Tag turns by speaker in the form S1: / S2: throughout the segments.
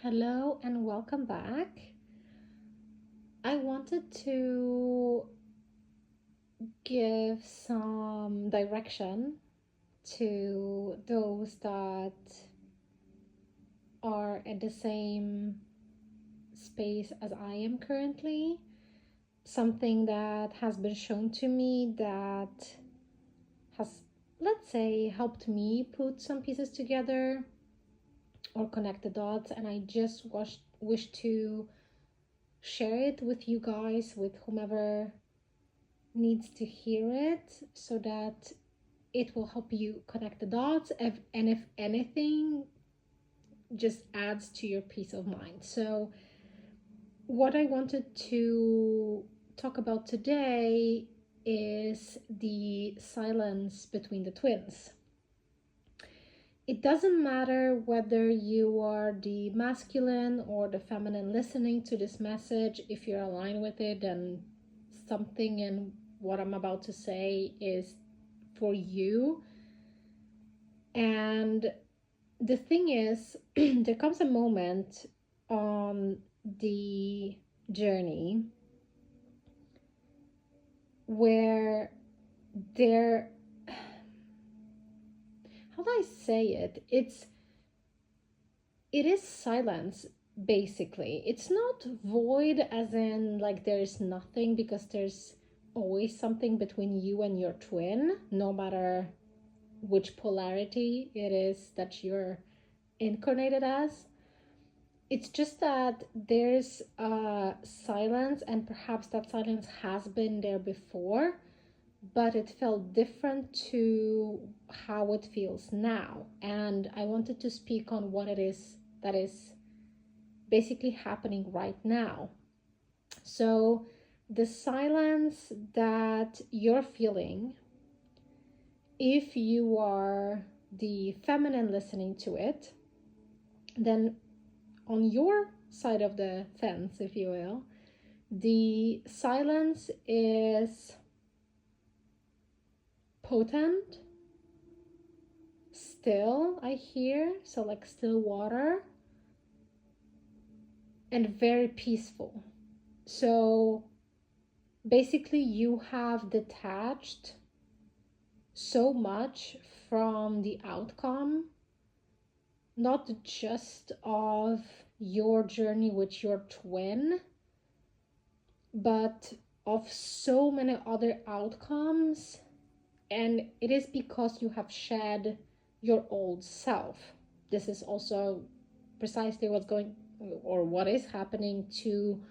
S1: Hello and welcome back. I wanted to give some direction to those that are at the same space as I am currently. Something that has been shown to me that has, let's say, helped me put some pieces together or connect the dots, and I just wish to share it with you guys, with whomever needs to hear it, so that it will help you connect the dots, and if anything, just adds to your peace of mind. So what I wanted to talk about today is the silence between the twins. It doesn't matter whether you are the masculine or the feminine listening to this message. If you're aligned with it, then something in what I'm about to say is for you. And the thing is, there comes a moment on the journey where there, how do I say it? It is silence, basically. It's not void as in like there is nothing, because there's always something between you and your twin, no matter which polarity it is that you're incarnated as. It's just that there's silence, and perhaps that silence has been there before, but it felt different to how it feels now. And I wanted to speak on what it is that is basically happening right now. So the silence that you're feeling, if you are the feminine listening to it, then on your side of the fence, if you will, the silence is potent, still, I hear, so like still water, and very peaceful. So basically you have detached so much from the outcome, not just of your journey with your twin, but of so many other outcomes. And it is because you have shed your old self. This is also precisely what's going, or what is happening to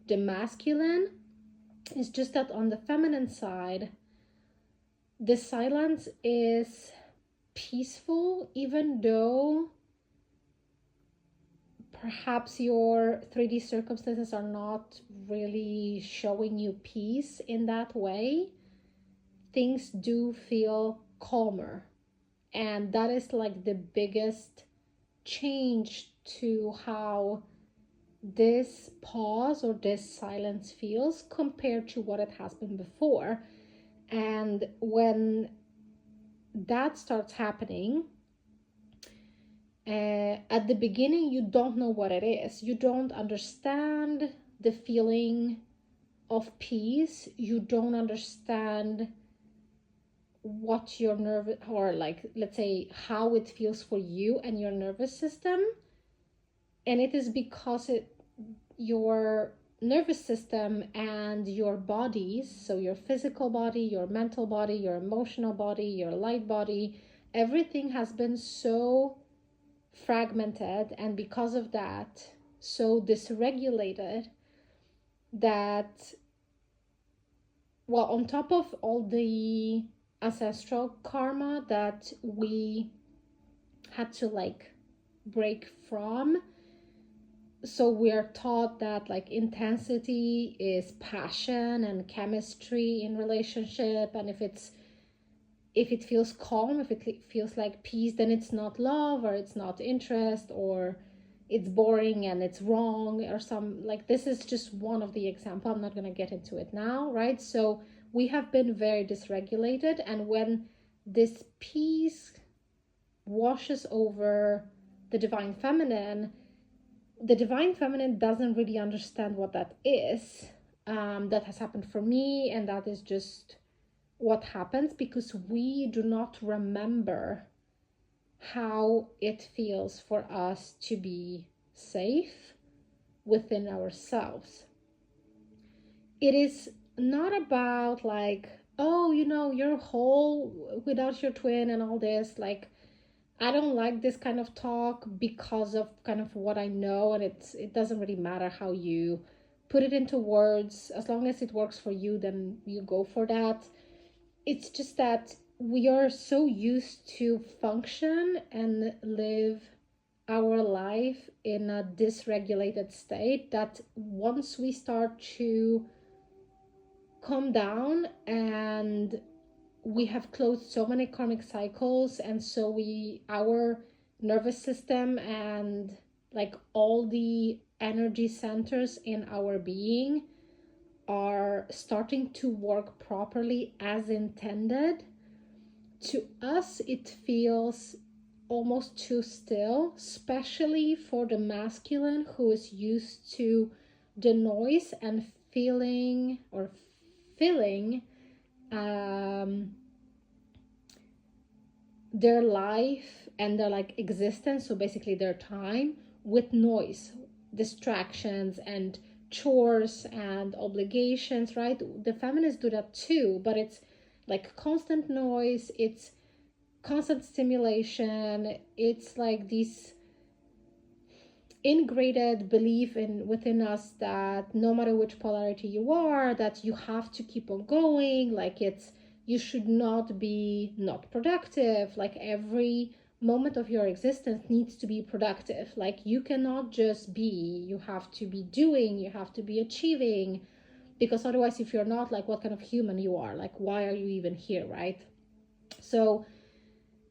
S1: the masculine. It's just that on the feminine side, the silence is peaceful, even though perhaps your 3D circumstances are not really showing you peace in that way. Things do feel calmer. And that is like the biggest change to how this pause or this silence feels compared to what it has been before. And when that starts happening, at the beginning, you don't know what it is. You don't understand the feeling of peace. You don't understand what your nerve, or like, let's say, how it feels for you and your nervous system. And it is because your nervous system and your bodies, so your physical body, your mental body, your emotional body, your light body, everything has been so fragmented, and because of that, so dysregulated, that, well, on top of all the ancestral karma that we had to like break from, so we are taught that like intensity is passion and chemistry in relationship, and if it feels calm, if it feels like peace, then it's not love, or it's not interest, or it's boring and it's wrong, or some, like, this is just one of the example. I'm not going to get into it now, right? So we have been very dysregulated, and when this peace washes over the divine feminine, the divine feminine doesn't really understand what that is. That has happened for me, and that is just what happens because we do not remember how it feels for us to be safe within ourselves. It is not about like, oh, you're whole without your twin and all this. Like, I don't like this kind of talk because of kind of what I know, and it doesn't really matter how you put it into words. As long as it works for you, then you go for that. It's just that we are so used to function and live our life in a dysregulated state that once we start to calm down, and we have closed so many karmic cycles, and so our nervous system and like all the energy centers in our being are starting to work properly as intended. To us it feels almost too still, especially for the masculine who is used to the noise and feeling or filling their life and their like existence, so basically their time, with noise, distractions and chores and obligations, right? The feminists do that too, but it's like constant noise, it's constant stimulation, it's like this ingrained belief within us that no matter which polarity you are, that you have to keep on going, like you should not be not productive, like every moment of your existence needs to be productive, like you cannot just be, you have to be doing, you have to be achieving, because otherwise if you're not, like what kind of human you are, like why are you even here, right? So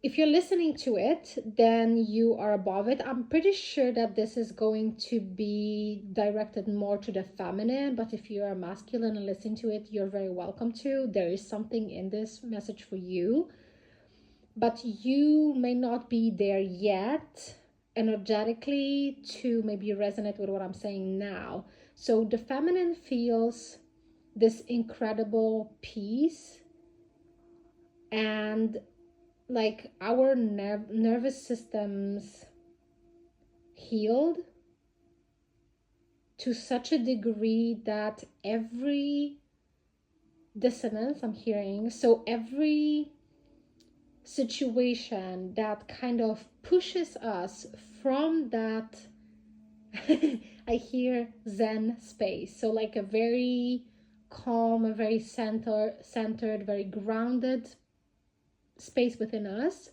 S1: if you're listening to it, then you are above it. I'm pretty sure that this is going to be directed more to the feminine, but if you're a masculine and listen to it, you're very welcome to. There is something in this message for you, but you may not be there yet energetically to maybe resonate with what I'm saying now. So the feminine feels this incredible peace, and like our nervous systems healed to such a degree that every dissonance I'm hearing, so every situation that kind of pushes us from that I hear Zen space, so like a very calm, a very centered, very grounded space within us,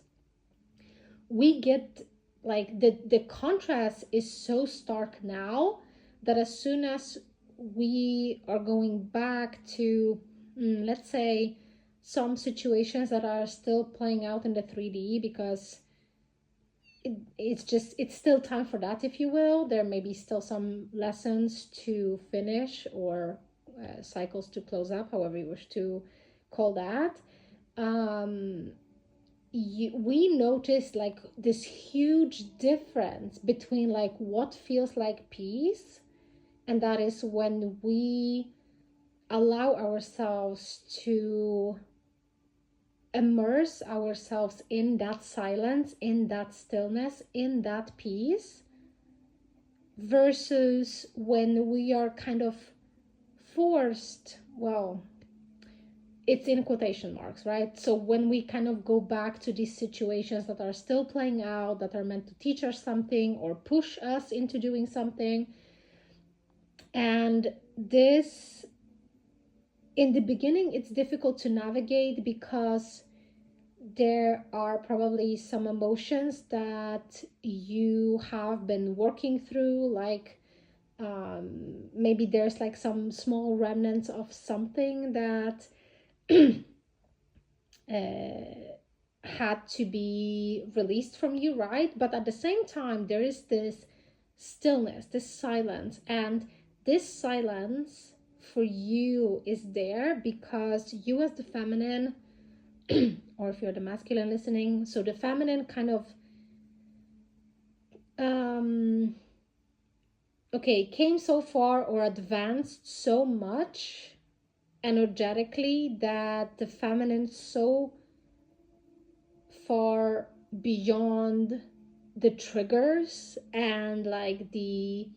S1: we get like the contrast is so stark now that as soon as we are going back to let's say some situations that are still playing out in the 3D, because it's still time for that, if you will. There may be still some lessons to finish or cycles to close up, however you wish to call that. We notice like this huge difference between like what feels like peace, and that is when we allow ourselves to immerse ourselves in that silence, in that stillness, in that peace, versus when we are kind of forced, well, it's in quotation marks, right? So when we kind of go back to these situations that are still playing out, that are meant to teach us something or push us into doing something. And this, in the beginning, it's difficult to navigate because there are probably some emotions that you have been working through, like maybe there's like some small remnants of something that had to be released from you, right? But at the same time, there is this stillness, this silence, and this silence for you is there because you as the feminine or if you're the masculine listening, so the feminine kind of okay, came so far or advanced so much energetically that the feminine so far beyond the triggers and like the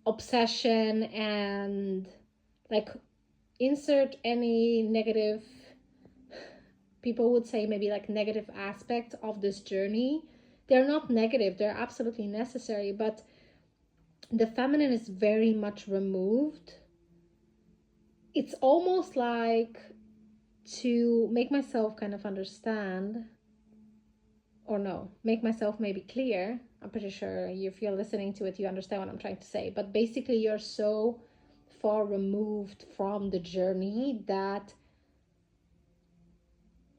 S1: obsession and like insert any negative, people would say maybe like negative aspect of this journey. They're not negative, they're absolutely necessary, but the feminine is very much removed. It's almost like, to make myself kind of understand, or no, make myself maybe clear. I'm pretty sure if you're listening to it, you understand what I'm trying to say. But basically, you're so far removed from the journey that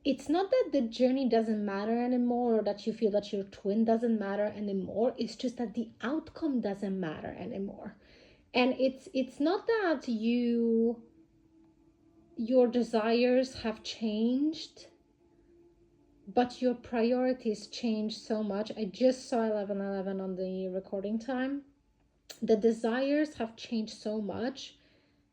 S1: it's not that the journey doesn't matter anymore, or that you feel that your twin doesn't matter anymore. It's just that the outcome doesn't matter anymore. And it's not that your desires have changed, but your priorities change so much. I just saw 11:11 on the recording time. The desires have changed so much.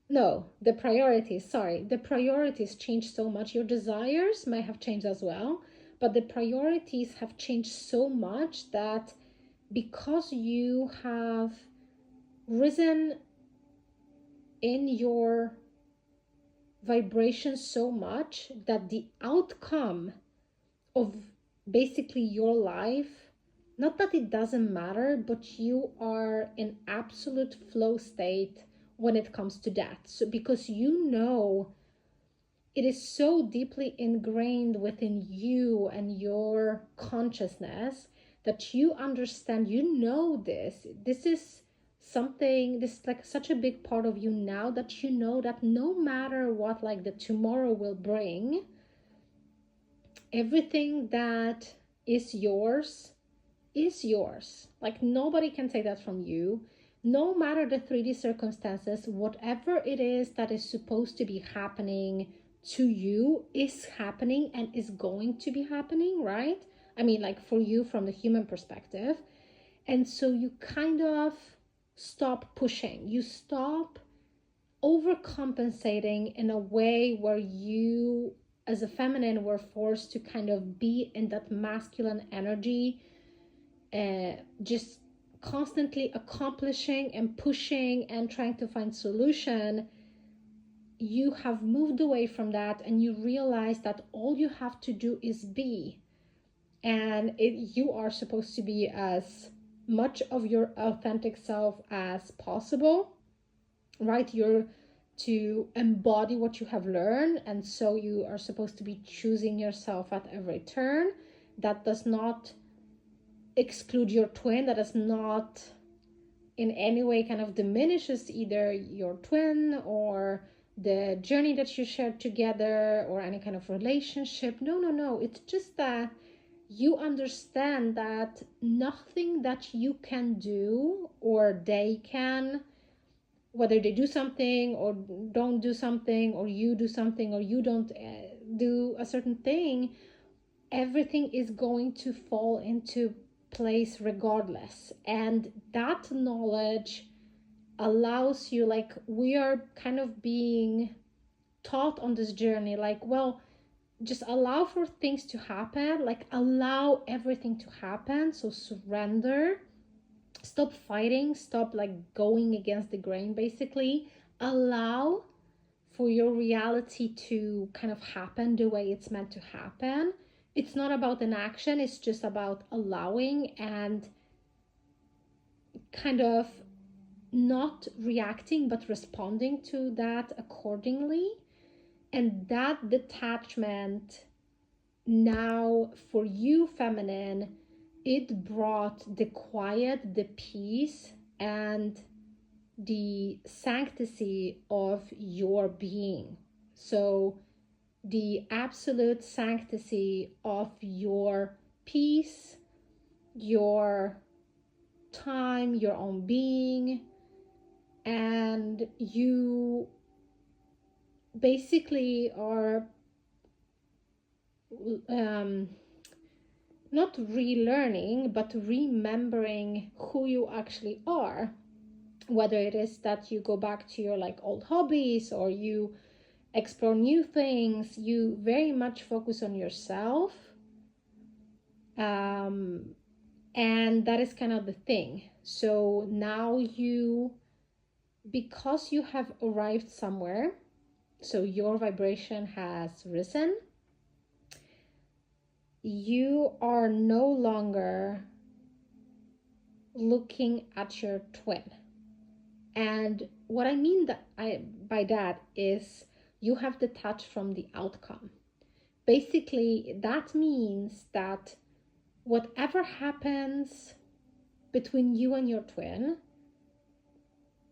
S1: No, the priorities, sorry. The priorities change so much. Your desires may have changed as well, but the priorities have changed so much that because you have risen in your vibration so much that the outcome of basically your life, not that it doesn't matter, but you are in absolute flow state when it comes to that. So because you know it is so deeply ingrained within you and your consciousness that you understand, you know, this is something, this is like such a big part of you now, that you know that no matter what like the tomorrow will bring, everything that is yours is yours. Like nobody can take that from you. No matter the 3D circumstances, whatever it is that is supposed to be happening to you is happening and is going to be happening, right? I mean, like for you from the human perspective. And so you kind of stop pushing. You stop overcompensating in a way where you as a feminine were forced to kind of be in that masculine energy, just constantly accomplishing and pushing and trying to find solution. You have moved away from that and you realize that all you have to do is be, and you are supposed to be as much of your authentic self as possible, right? You're to embody what you have learned, and so you are supposed to be choosing yourself at every turn. That does not exclude your twin. That does not in any way kind of diminishes either your twin or the journey that you shared together or any kind of relationship. No, it's just that you understand that nothing that you can do or they can, whether they do something or don't do something, or you do something or you don't do a certain thing, everything is going to fall into place regardless. And that knowledge allows you, like we are kind of being taught on this journey, like, well, just allow for things to happen, like allow everything to happen. So surrender, stop fighting, stop like going against the grain, basically allow for your reality to kind of happen the way it's meant to happen. It's not about an action, it's just about allowing and kind of not reacting but responding to that accordingly. And that detachment now for you feminine, it brought the quiet, the peace, and the sanctity of your being. So the absolute sanctity of your peace, your time, your own being, and you basically are not relearning, but remembering who you actually are. Whether it is that you go back to your like old hobbies, or you explore new things, you very much focus on yourself. And that is kind of the thing. So now because you have arrived somewhere, so your vibration has risen, you are no longer looking at your twin. And what I mean by that is you have detached from the outcome. Basically, that means that whatever happens between you and your twin,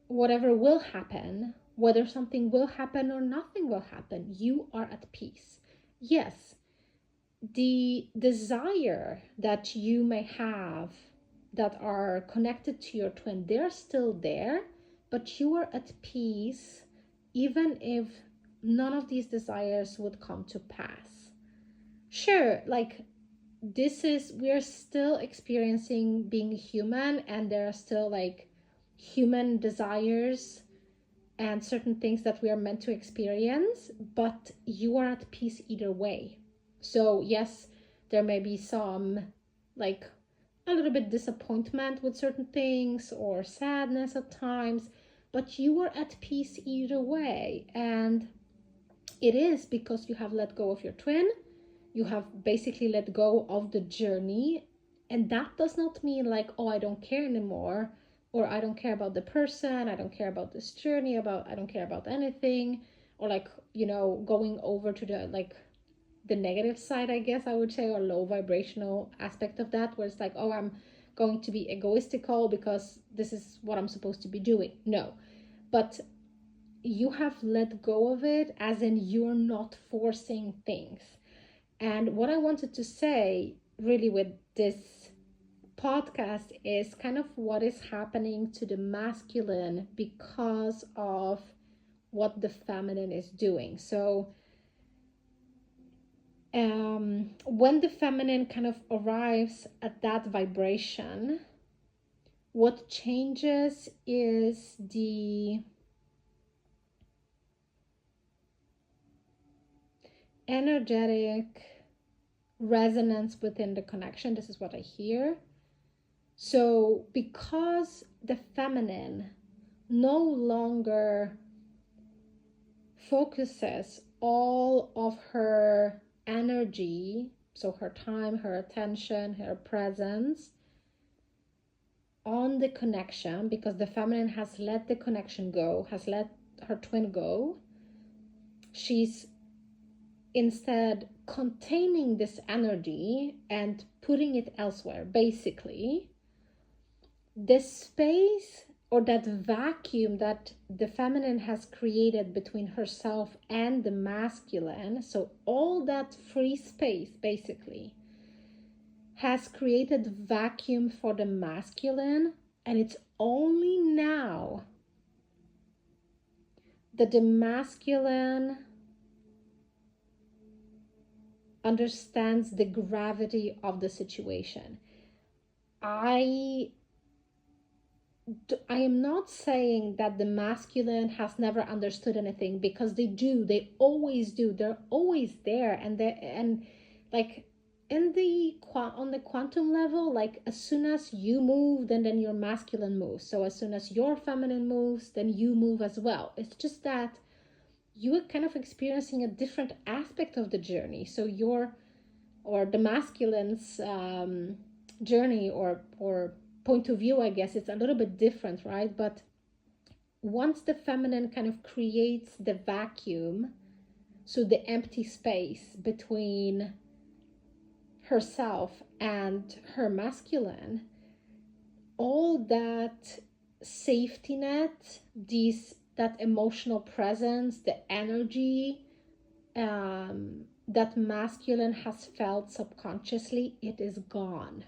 S1: whatever will happen, whether something will happen or nothing will happen, you are at peace. Yes, the desire that you may have that are connected to your twin, they're still there, but you are at peace even if none of these desires would come to pass. Sure, like we're still experiencing being human, and there are still like human desires and certain things that we are meant to experience, but you are at peace either way. So yes, there may be some like a little bit disappointment with certain things or sadness at times, but you are at peace either way. And it is because you have let go of your twin. You have basically let go of the journey. And that does not mean like, oh, I don't care anymore, or I don't care about the person, I don't care about this journey, I don't care about anything, or like, going over to the negative side, I guess I would say, or low vibrational aspect of that, where it's like, oh, I'm going to be egoistical because this is what I'm supposed to be doing. No, but you have let go of it, as in you're not forcing things. And what I wanted to say really with this podcast is kind of what is happening to the masculine because of what the feminine is doing. So when the feminine kind of arrives at that vibration, what changes is the energetic resonance within the connection. This is what I hear. So because the feminine no longer focuses all of her energy, so her time, her attention, her presence, on the connection, because the feminine has let the connection go, has let her twin go, she's instead containing this energy and putting it elsewhere. Basically, this space or that vacuum that the feminine has created between herself and the masculine, so all that free space basically has created vacuum for the masculine. And it's only now that the masculine understands the gravity of the situation. I am not saying that the masculine has never understood anything, because they do. They always do. They're always there, and like on the quantum level, like as soon as you move, then your masculine moves. So as soon as your feminine moves, then you move as well. It's just that you are kind of experiencing a different aspect of the journey. So the masculine's journey or point of view, I guess, it's a little bit different, right? But once the feminine kind of creates the vacuum, so the empty space between herself and her masculine, all that safety net, that emotional presence, the energy that masculine has felt subconsciously, it is gone.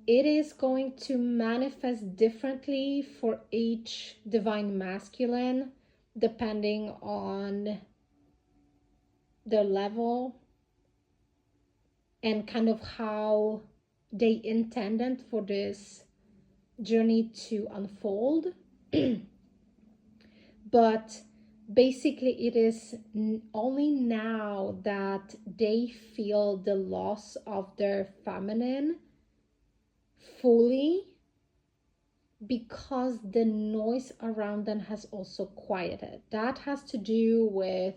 S1: It is going to manifest differently for each divine masculine, depending on their level and kind of how they intended for this journey to unfold. But basically it is only now that they feel the loss of their feminine fully, because the noise around them has also quieted. That has to do with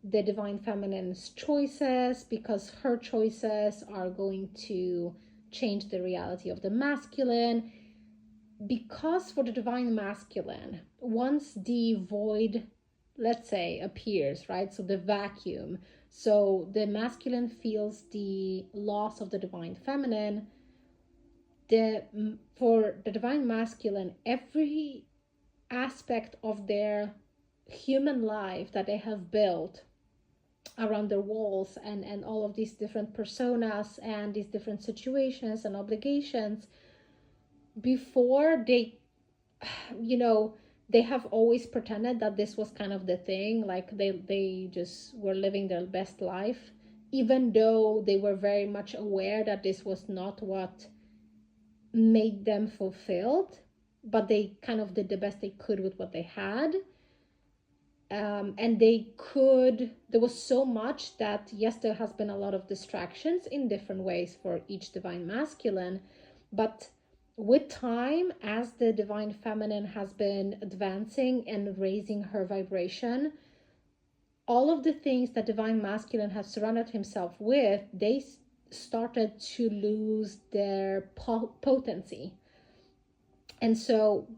S1: the divine feminine's choices, because her choices are going to change the reality of the masculine. Because for the divine masculine, once the void, let's say, appears, right, so the vacuum, so the masculine feels the loss of the divine feminine, for the divine masculine, every aspect of their human life that they have built around their walls, and all of these different personas and these different situations and obligations, before they, you know, they have always pretended that this was kind of the thing, like they just were living their best life, even though they were very much aware that this was not what made them fulfilled, but they kind of did the best they could with what they had. And there was so much that, yes, there has been a lot of distractions in different ways for each divine masculine, but with time, as the divine feminine has been advancing and raising her vibration, all of the things that divine masculine has surrounded himself with, they started to lose their potency. And so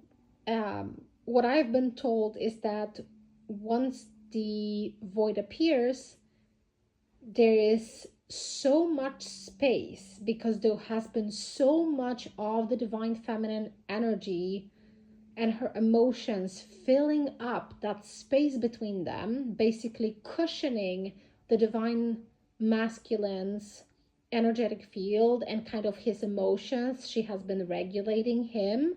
S1: what I've been told is that once the void appears, there is so much space, because there has been so much of the divine feminine energy and her emotions filling up that space between them, basically cushioning the divine masculine's energetic field and kind of his emotions. She has been regulating him,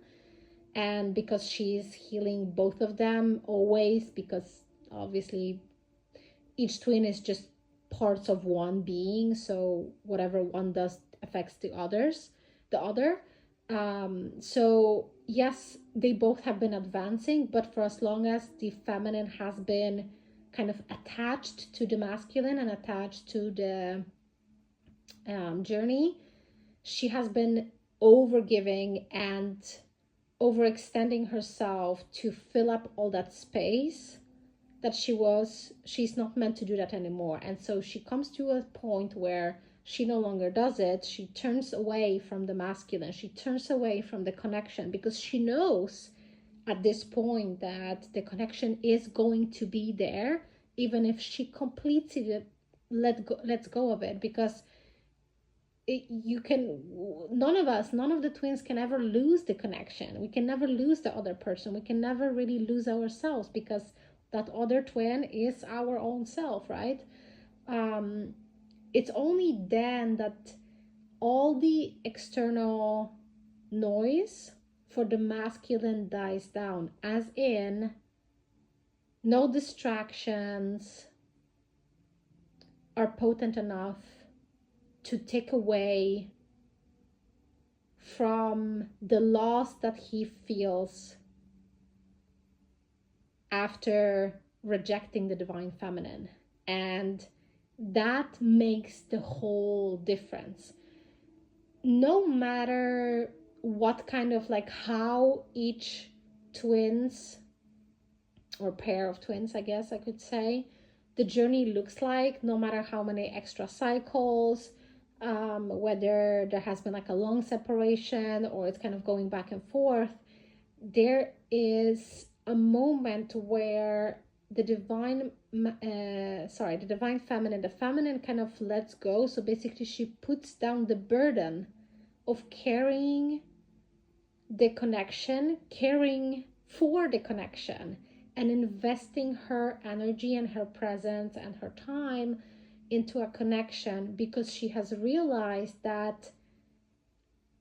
S1: and because she's healing both of them always, because obviously each twin is just parts of one being, so whatever one does affects the other. So yes, they both have been advancing, but for as long as the feminine has been kind of attached to the masculine and attached to the journey, she has been overgiving and overextending herself to fill up all that space that she's not meant to do that anymore. And so she comes to a point where she no longer does it. She turns away from the masculine. She turns away from the connection, because she knows at this point that the connection is going to be there, even if she completely lets go of it, because none of the twins can ever lose the connection. We can never lose the other person. We can never really lose ourselves, because that other twin is our own self, right? It's only then that all the external noise for the masculine dies down, as in no distractions are potent enough to take away from the loss that he feels after rejecting the divine feminine. And that makes the whole difference. No matter what kind of, like, how each twins or pair of twins, I guess I could say, the journey looks like, no matter how many extra cycles, whether there has been like a long separation or it's kind of going back and forth, there is a moment where the divine feminine, the feminine kind of lets go. So basically she puts down the burden of carrying the connection, caring for the connection, and investing her energy and her presence and her time into a connection, because she has realized that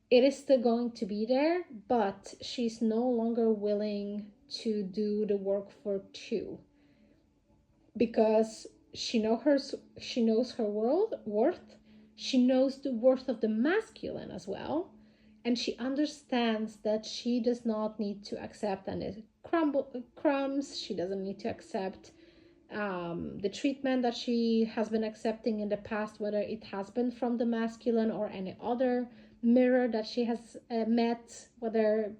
S1: it is still going to be there, but she's no longer willing to do the work for two, because she knows her worth, She knows the worth of the masculine as well. And she understands that she does not need to accept any crumbs. She doesn't need to accept the treatment that she has been accepting in the past, whether it has been from the masculine or any other mirror that she has met, whether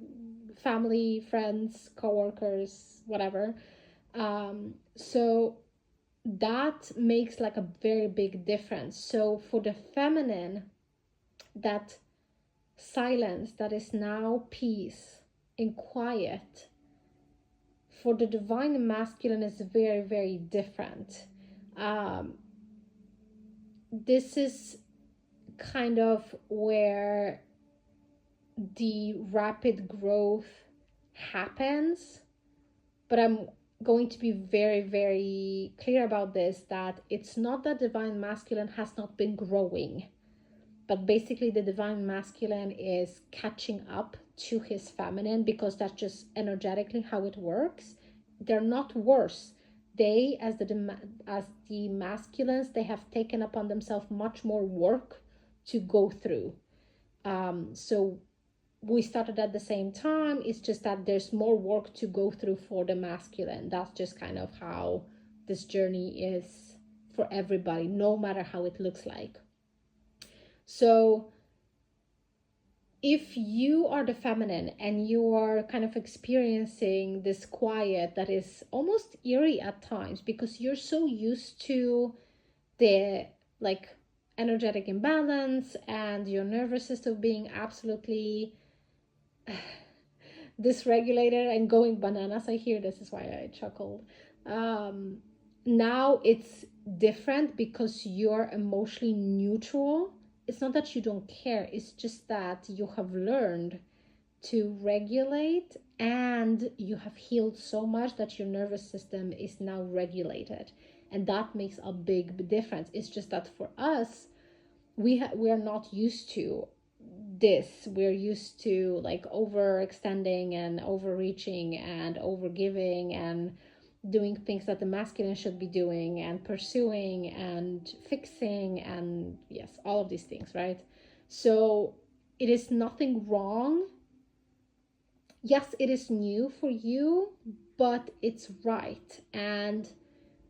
S1: family, friends, co-workers, whatever. So that makes like a very big difference. So for the feminine, that silence that is now peace and quiet, for the divine masculine is very, very different. This is kind of where the rapid growth happens, but I'm going to be very, very clear about this, that it's not that divine masculine has not been growing, but basically the divine masculine is catching up to his feminine, because that's just energetically how it works. They're not worse. They, as the masculines, they have taken upon themselves much more work to go through. So we started at the same time. It's just that there's more work to go through for the masculine. That's just kind of how this journey is for everybody, no matter how it looks like. So if you are the feminine and you are kind of experiencing this quiet that is almost eerie at times, because you're so used to the like energetic imbalance and your nervous system being absolutely dysregulated and going bananas. I hear this is why I chuckled. Now it's different because you're emotionally neutral. It's not that you don't care, it's just that you have learned to regulate, and you have healed so much that your nervous system is now regulated, and that makes a big difference. It's just that for us, we are not used to this. We're used to like overextending and overreaching and overgiving and doing things that the masculine should be doing and pursuing and fixing, and yes, all of these things, right? So it is nothing wrong. Yes, it is new for you, but it's right. And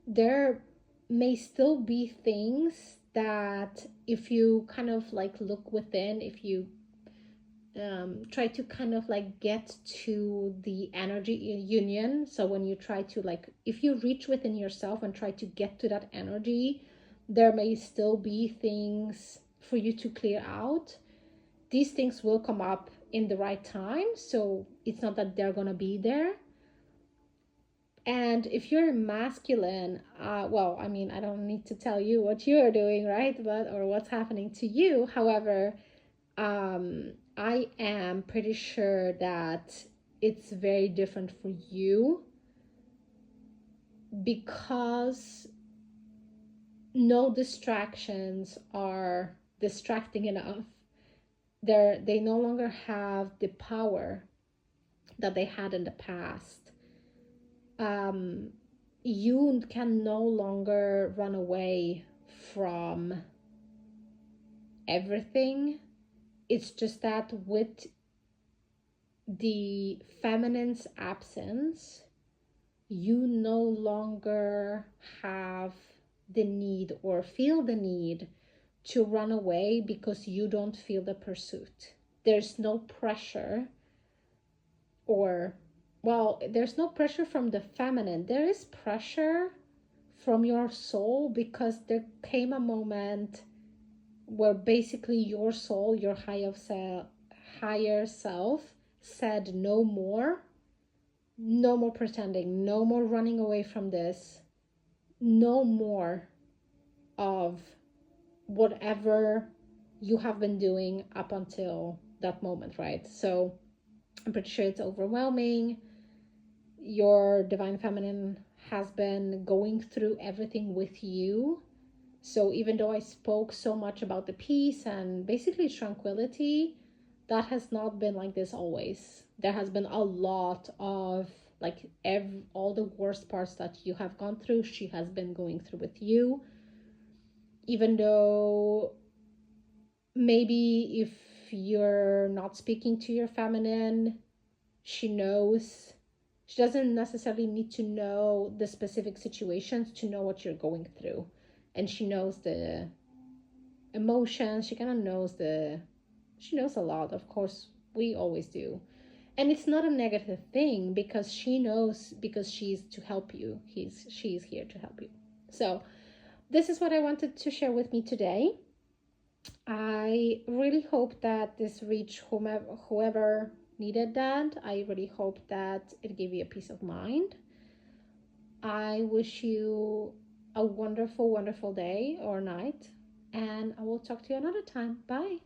S1: there may still be things that if you kind of like look within, if you try to kind of like get to the energy union. So when you try to like, if you reach within yourself and try to get to that energy, there may still be things for you to clear out. These things will come up in the right time. So it's not that they're going to be there. And if you're masculine, well, I mean, I don't need to tell you what you're doing, right? But, or what's happening to you. However, I am pretty sure that it's very different for you, because no distractions are distracting enough. They no longer have the power that they had in the past. You can no longer run away from everything. It's just that with the feminine's absence, you no longer have the need or feel the need to run away because you don't feel the pursuit. There's no pressure, or, well, there's no pressure from the feminine. There is pressure from your soul, because there came a moment where basically your soul, your higher self said no more pretending, no more running away from this, no more of whatever you have been doing up until that moment, right? So I'm pretty sure it's overwhelming. Your divine feminine has been going through everything with you. So even though I spoke so much about the peace and basically tranquility, that has not been like this always. There has been a lot of like all the worst parts that you have gone through, she has been going through with you. Even though maybe if you're not speaking to your feminine, she knows. She doesn't necessarily need to know the specific situations to know what you're going through. And she knows the emotions. She kind of knows she knows a lot. Of course, we always do. And it's not a negative thing because she knows, because she's to help you. She's here to help you. So this is what I wanted to share with me today. I really hope that this reached whoever needed that. I really hope that it gave you a peace of mind. I wish you a wonderful, wonderful day or night, and I will talk to you another time. Bye.